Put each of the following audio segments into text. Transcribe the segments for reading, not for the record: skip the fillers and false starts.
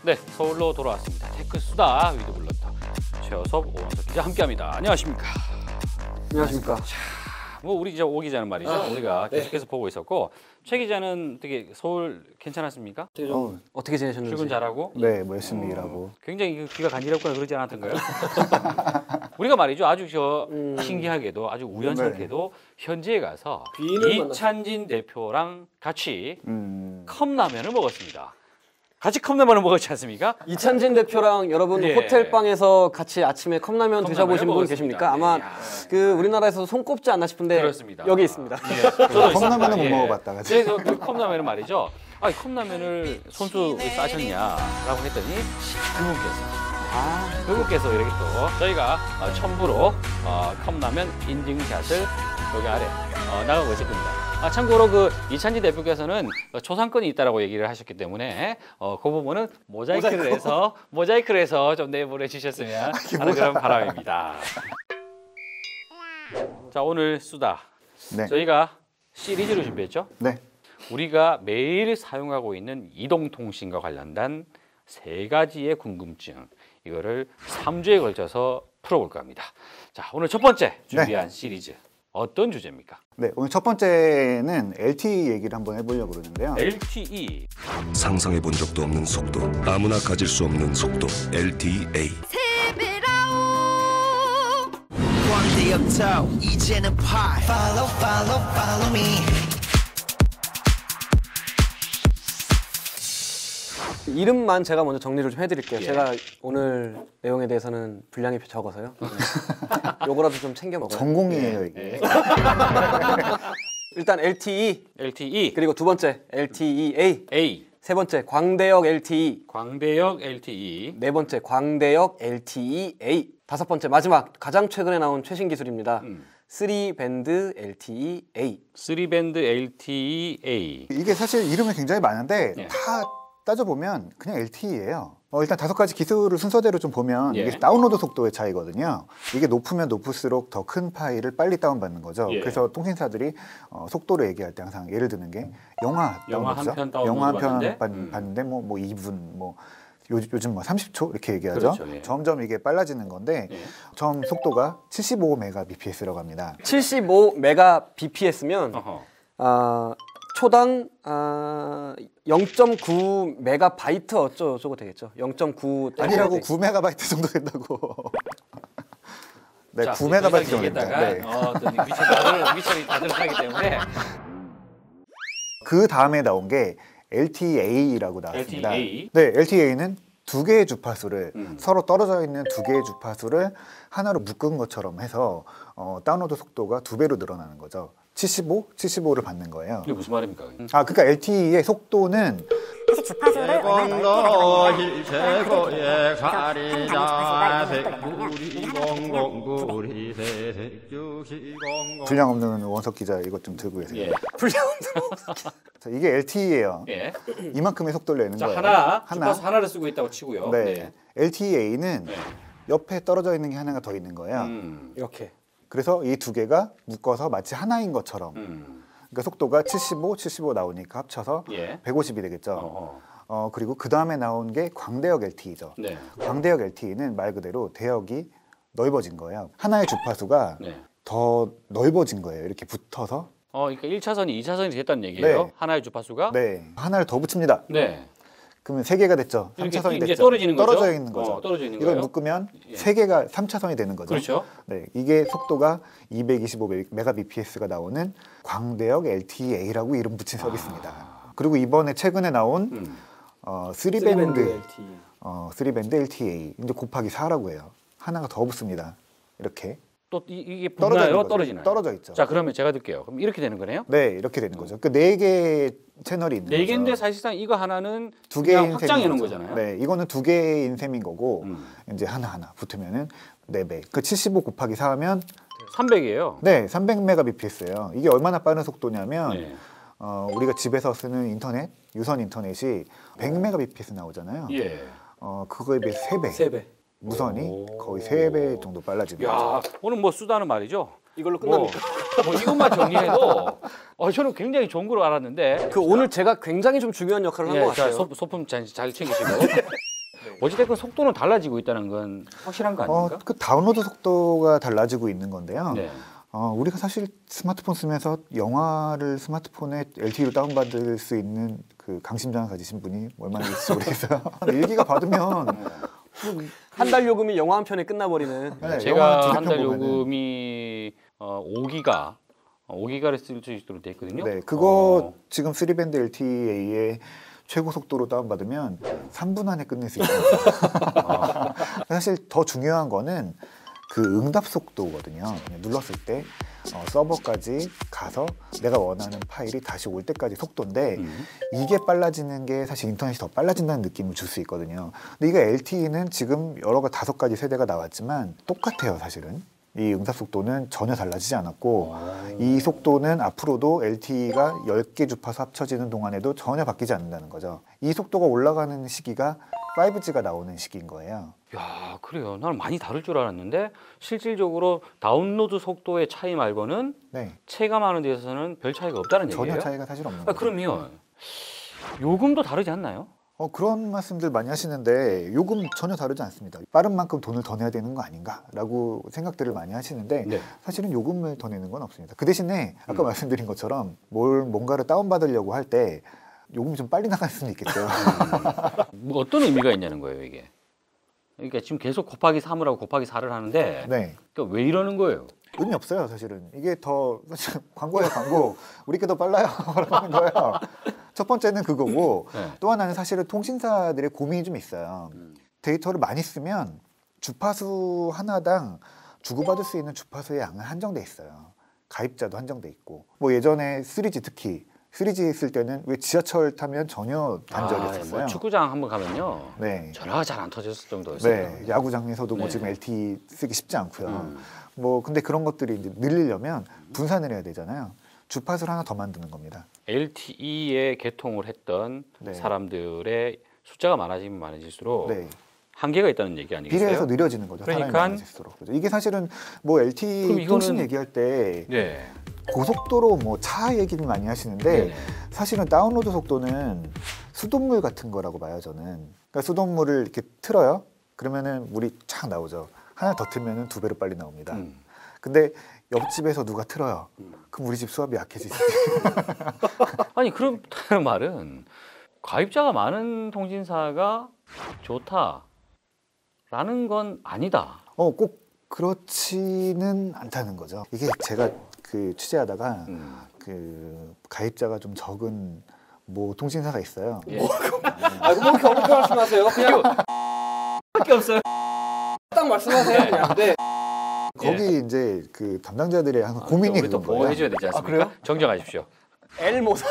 네, 서울로 돌아왔습니다. 테크수다 위드 블러터 최어섭, 오원석 기자 함께합니다. 안녕하십니까? 안녕하십니까? 뭐 우리 이제 오 기자는 말이죠. 우리가 계속해서 보고 있었고 최 기자는 되게 서울 괜찮았습니까? 어떻게 지내셨는지. 출근 잘하고? 네, 뭐 열심히 일하고. 굉장히 귀가 간지럽거나 그러지 않았던가요? 우리가 말이죠. 아주 신기하게도 아주 우연찮게도 현지에 가서 이찬진 대표랑 같이 컵라면을 먹었습니다. 같이 컵라면을 먹었지 않습니까? 이찬진 대표랑 여러분 호텔방에서 같이 아침에 컵라면 드셔보신 분 계십니까? 아마 그 우리나라에서 손꼽지 않나 싶은데 그렇습니다. 여기 있습니다. 컵라면은 못 먹어봤다가. 그래서 그 컵라면을 말이죠. 아, 컵라면을 손수 싸셨냐라고 했더니 그분께서 이렇게 또 저희가 첨부로 컵라면 인증샷을 여기 아래 나가고 있을 겁니다. 참고로 그 이찬진 대표께서는 초상권이 있다라고 얘기를 하셨기 때문에 그 부분은 모자이크를 해서 좀 내보내 주셨으면 하는 그런 바람입니다. 자, 오늘 수다. 네. 저희가 시리즈로 준비했죠? 네. 우리가 매일 사용하고 있는 이동통신과 관련된 3가지의 궁금증, 이거를 3주에 걸쳐서 풀어볼까 합니다. 자, 오늘 첫 번째 준비한 시리즈 어떤 주제입니까? 네, 오늘 첫 번째는 LTE 얘기를 한번 해보려고 그러는데요. LTE. 상상해 본 적도 없는 속도, 아무나 가질 수 없는 속도, LTE. 광대역도 이제는 파 follow me. 이름만 제가 먼저 정리를 좀 해드릴게요. 제가 오늘 내용에 대해서는 분량이 적어서요. 요거라도 좀 챙겨 먹어요. 전공이에요, 이게. 일단 LTE, 그리고 두 번째 LTEA, 세 번째 광대역 LTE, 네 번째 광대역 LTEA, 다섯 번째 마지막 가장 최근에 나온 최신 기술입니다. 3밴드 LTEA. 3밴드 LTEA. 이게 사실 이름이 굉장히 많은데 다 따져보면 그냥 LTE예요. 일단 5가지 기술을 순서대로 좀 보면 이게 다운로드 속도의 차이거든요. 이게 높으면 높을수록 더 큰 파일을 빨리 다운받는 거죠. 그래서 통신사들이 속도를 얘기할 때 항상 예를 드는 게 영화 한 편 봤는데 뭐 2분 요즘 뭐 30초 이렇게 얘기하죠. 그렇죠, 점점 이게 빨라지는 건데 처음 속도가 75Mbps라고 합니다. 75Mbps면 초당 0.9MB 어쩌고 되겠죠. 0.9 아니라고 9MB 정도 된다고. 네, 자, 9MB 정도 된다. 네. 미천이 다들 하기 때문에. 그 다음에 나온 게 LTEA라고 나왔습니다. LTEA? 네, LTEA는 2개의 주파수를 서로 떨어져 있는 2개의 주파수를 하나로 묶은 것처럼 해서 다운로드 속도가 2배로 늘어나는 거죠. 75를 받는 거예요. 이게 무슨 말입니까? 그러니까 LTE의 속도는 사실 주파수를 얼마나 높게 최고의 가리자 분량 없는 원석 기자 이것 좀 들고 계세요. 분량 없는 자, 이게 LTE예요. 이만큼의 속도를 내는 거예요. 주파수 하나를 쓰고 있다고 치고요. 네. LTEA는 옆에 떨어져 있는 게 하나가 더 있는 거예요. 이렇게. 그래서 이 2개가 묶어서 마치 하나인 것처럼. 그러니까 속도가 75 나오니까 합쳐서 150이 되겠죠. 그리고 그 다음에 나온 게 광대역 LTE죠. 광대역 LTE는 말 그대로 대역이 넓어진 거예요. 하나의 주파수가 더 넓어진 거예요. 이렇게 붙어서. 그러니까 1차선이 2차선이 됐다는 얘기예요. 하나의 주파수가. 네. 하나를 더 붙입니다. 그러면 3개가 됐죠. 3차선이 됐죠. 떨어져 있는 거죠. 이걸 묶으면 3개가 3차선이 되는 거죠. 그렇죠. 네, 이게 속도가 225Mbps가 나오는 광대역 LTEA라고 이름 붙인 서비스입니다. 그리고 이번에 최근에 나온 3밴드 LTEA 이제 곱하기 4라고 해요. 하나가 더 붙습니다. 이렇게. 또 이게 붙나요? 떨어지나요? 떨어져 있죠. 자, 그러면 제가 듣게요. 그럼 이렇게 되는 거네요? 네, 이렇게 되는 거죠. 그 4개의 채널이 있는 거죠. 4개인데 사실상 이거 하나는 2개인 확장해 놓은 거잖아요. 네, 이거는 2개인 셈인 거고 이제 하나 붙으면은 4배. 그 75 곱하기 4 하면 300이에요. 네, 300Mbps예요. 이게 얼마나 빠른 속도냐면 우리가 집에서 쓰는 인터넷, 유선 인터넷이 100Mbps 나오잖아요. 그거에 비해서 3배. 무선이 거의 3배 정도 빨라지는 거죠. 오늘 뭐 수다는 말이죠. 이걸로 끝납니까? 뭐 이것만 정리해도 저는 굉장히 좋은 걸 알았는데 오늘 제가 굉장히 좀 중요한 역할을 한 것 같아요. 소품 잘 챙기시고 어찌됐건 속도는 달라지고 있다는 건 확실한 거 아닙니까? 그 다운로드 속도가 달라지고 있는 건데요. 네. 우리가 사실 스마트폰 쓰면서 영화를 스마트폰에 LTE로 다운받을 수 있는 그 강심장을 가지신 분이 얼마나 계실지 모르겠어요. 1기가 받으면 한 달 요금이 영화 한 편에 끝나버리는. 네, 제가 한 달 요금이 5기가를 쓸 수 있도록 돼 있거든요. 네, 그거 지금 3밴드 LTEA의 최고 속도로 다운받으면 3분 안에 끝낼 수 있어요. 사실 더 중요한 거는 그 응답 속도거든요. 그냥 눌렀을 때 서버까지 가서 내가 원하는 파일이 다시 올 때까지 속도인데 이게 빨라지는 게 사실 인터넷이 더 빨라진다는 느낌을 줄 수 있거든요. 근데 이게 LTE는 지금 여러 5가지 세대가 나왔지만 똑같아요, 사실은. 이 응답 속도는 전혀 달라지지 않았고 이 속도는 앞으로도 LTE가 10개 주파수 합쳐지는 동안에도 전혀 바뀌지 않는다는 거죠. 이 속도가 올라가는 시기가 5G가 나오는 시기인 거예요. 야, 그래요. 나는 많이 다를 줄 알았는데 실질적으로 다운로드 속도의 차이 말고는 네. 체감하는 데 있어서는 별 차이가 없다는 얘기예요? 전혀 차이가 사실 없는 거죠. 그러면 요금도 다르지 않나요? 그런 말씀들 많이 하시는데 요금 전혀 다르지 않습니다. 빠른 만큼 돈을 더 내야 되는 거 아닌가라고 생각들을 많이 하시는데 네. 사실은 요금을 더 내는 건 없습니다. 그 대신에 아까 말씀드린 것처럼 뭔가를 다운받으려고 할 때 요금이 좀 빨리 나갈 수는 있겠죠. 뭐 어떤 의미가 있냐는 거예요, 이게. 그러니까 지금 계속 곱하기 3을 하고 곱하기 4를 하는데 네. 그러니까 왜 이러는 거예요? 의미 없어요, 사실은. 이게 더 사실 광고예요, 광고. 우리 게 더 빨라요. 라는 거예요. 첫 번째는 그거고 네. 또 하나는 사실은 통신사들의 고민이 좀 있어요. 데이터를 많이 쓰면 주파수 하나당 주고받을 수 있는 주파수의 양은 한정돼 있어요. 가입자도 한정돼 있고 뭐 예전에 3G 특히 3G 쓸 때는 왜 지하철 타면 전혀 단절이었어요. 뭐 축구장 한번 가면요. 네. 전화가 잘 안 터졌을 정도였어요. 네, 야구장에서도 뭐 네. 지금 LTE 쓰기 쉽지 않고요. 뭐 근데 그런 것들이 이제 늘리려면 분산을 해야 되잖아요. 주파수를 하나 더 만드는 겁니다. LTE에 개통을 했던 네. 사람들의 숫자가 많아지면 많아질수록 네. 한계가 있다는 얘기 아니겠어요? 비례해서 느려지는 거죠. 그러니까 사람이 많아질수록. 그죠? 이게 사실은 뭐 LTE 그럼 이거는- 통신 얘기할 때 네. 고속도로 뭐 차 얘기를 많이 하시는데 네. 사실은 다운로드 속도는 수돗물 같은 거라고 봐요, 저는. 그러니까 수돗물을 이렇게 틀어요. 그러면은 물이 쫙 나오죠. 하나 더 틀면은 2배로 빨리 나옵니다. 근데 옆집에서 누가 틀어요. 그럼 우리 집 수압이 약해지지. 아니 그렇다는 말은 가입자가 많은 통신사가 좋다라는 건 아니다. 꼭 그렇지는 않다는 거죠. 이게 제가 그 취재하다가 그 가입자가 좀 적은 뭐 통신사가 있어요. 예. 뭐 이렇게 어렵게 말씀하세요? 그냥 밖에 없어요. 딱 말씀하세요. 그냥. 네. 거기 이제 그 담당자들의 항상 고민이 우리 또 그런 거예요. 보호해줘야 되지 않습니까? 그래요? 정정하십시오. 엘모사.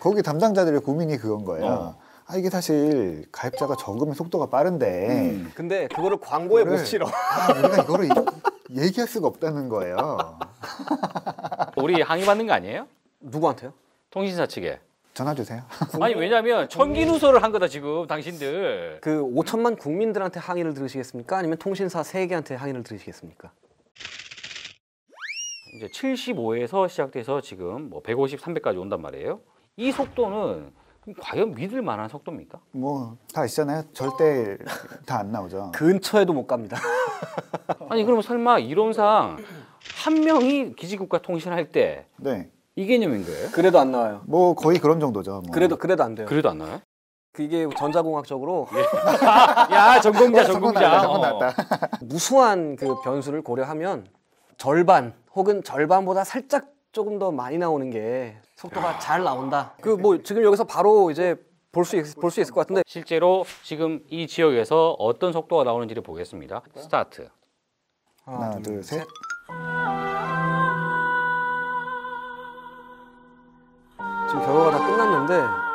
거기 담당자들의 고민이 그건 거예요. 이게 사실 가입자가 적으면 속도가 빠른데 근데 그거를 광고에 못 그거를- 실어. 우리가 이거를 얘기할 수가 없다는 거예요. 우리 항의받는 거 아니에요? 누구한테요? 통신사 측에. 전화 주세요. 아니 왜냐하면 천기 누설을 한 거다 지금 당신들. 그 5천만 국민들한테 항의를 들으시겠습니까? 아니면 통신사 3개한테 항의를 들으시겠습니까? 이제 75에서 시작돼서 지금 뭐 150, 300까지 온단 말이에요. 이 속도는 과연 믿을 만한 속도입니까? 뭐 다 아시잖아요. 절대 다 안 나오죠. 근처에도 못 갑니다. 아니 그러면 설마 이론상 한 명이 기지국가 통신할 때 이 네. 개념인 거예요? 그래도 안 나와요. 뭐 거의 그런 정도죠. 뭐. 그래도 안 돼요. 그래도 안 나와요? 그게 전자공학적으로 야 전공자 성공 전공자. 나왔다. 무수한 그 변수를 고려하면 절반 혹은 절반보다 살짝 조금 더 많이 나오는 게 속도가 잘 나온다. 그 뭐 지금 여기서 바로 이제 볼 수 있을 것 같은데 실제로 지금 이 지역에서 어떤 속도가 나오는지를 보겠습니다. 스타트. 하나, 둘, 셋. 지금 결과가 다 끝났는데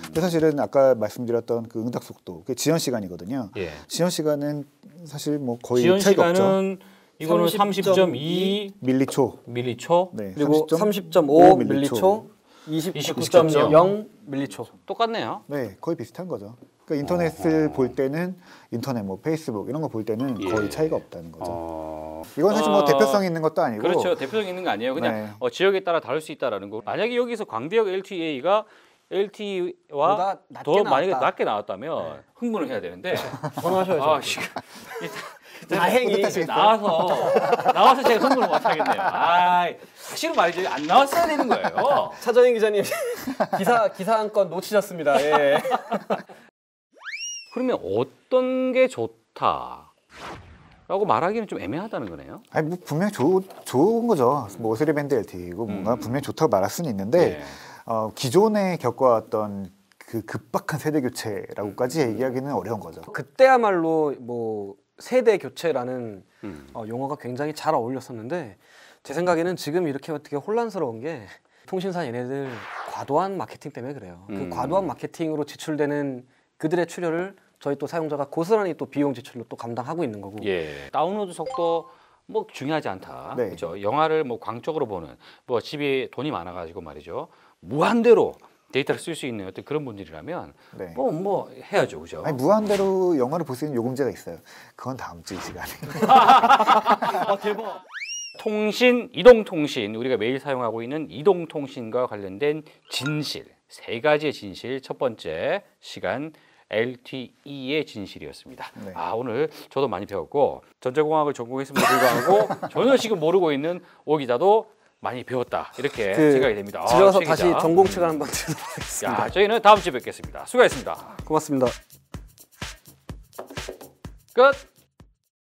근데 사실은 아까 말씀드렸던 그 응답 속도, 그게 지연 시간이거든요. 예. 지연 시간은 사실 뭐 거의 지연 차이가 없죠. 시간은 이거는 30.2 밀리초. 밀리초. 네. 그리고 30.5 30.5 밀리초, 29.0 밀리초. 똑같네요. 네, 거의 비슷한 거죠. 그러니까 인터넷을 볼 때는 인터넷 뭐 페이스북 이런 거 볼 때는 예. 거의 차이가 없다는 거죠. 이건 사실 뭐 대표성 있는 것도 아니고. 그렇죠. 대표성 있는 거 아니에요. 그냥 지역에 따라 다를 수 있다라는 거. 만약에 여기서 광대역 LTA가 LTE와 더 만약에 낮게 나왔다면 흥분을 해야 되는데 전화하셔야죠. 다행히 나와서 제가 흥분을 못 하겠네요. 사실은 말이죠. 안 나왔어야 되는 거예요. 차정인 기자님 기사 한 건 놓치셨습니다. 예. 그러면 어떤 게 좋다? 라고 말하기는 좀 애매하다는 거네요. 아니 뭐 분명 좋은 거죠. 뭐 오스리밴드 LTE고 뭔가 분명 좋다고 말할 수는 있는데 기존에 겪어왔던 그 급박한 세대 교체라고까지 얘기하기는 어려운 거죠. 그때야말로 뭐 세대 교체라는 용어가 굉장히 잘 어울렸었는데 제 생각에는 지금 이렇게 어떻게 혼란스러운 게 통신사 얘네들 과도한 마케팅 때문에 그래요. 그 과도한 마케팅으로 지출되는 그들의 출혈을 저희 또 사용자가 고스란히 또 비용 지출로 또 감당하고 있는 거고. 다운로드 속도 뭐 중요하지 않다. 그렇죠. 영화를 뭐 광적으로 보는 뭐 집에 돈이 많아가지고 말이죠. 무한대로 데이터를 쓸 수 있는 어떤 그런 분들이라면 뭐 해야죠, 그죠? 아니, 무한대로 영화를 볼 수 있는 요금제가 있어요. 그건 다음 주 이 시간에. 대박. 이동통신 우리가 매일 사용하고 있는 이동통신과 관련된 진실 3가지의 진실. 첫 번째 시간 LTE의 진실이었습니다. 오늘 저도 많이 배웠고 전자공학을 전공했음에도 불구하고 전혀 지금 모르고 있는 오 기자도 많이 배웠다 이렇게 생각이 됩니다. 집에서 다시 전공책을 한번 들도록 하겠습니다. 저희는 다음 주에 뵙겠습니다. 수고하셨습니다. 고맙습니다. 끝.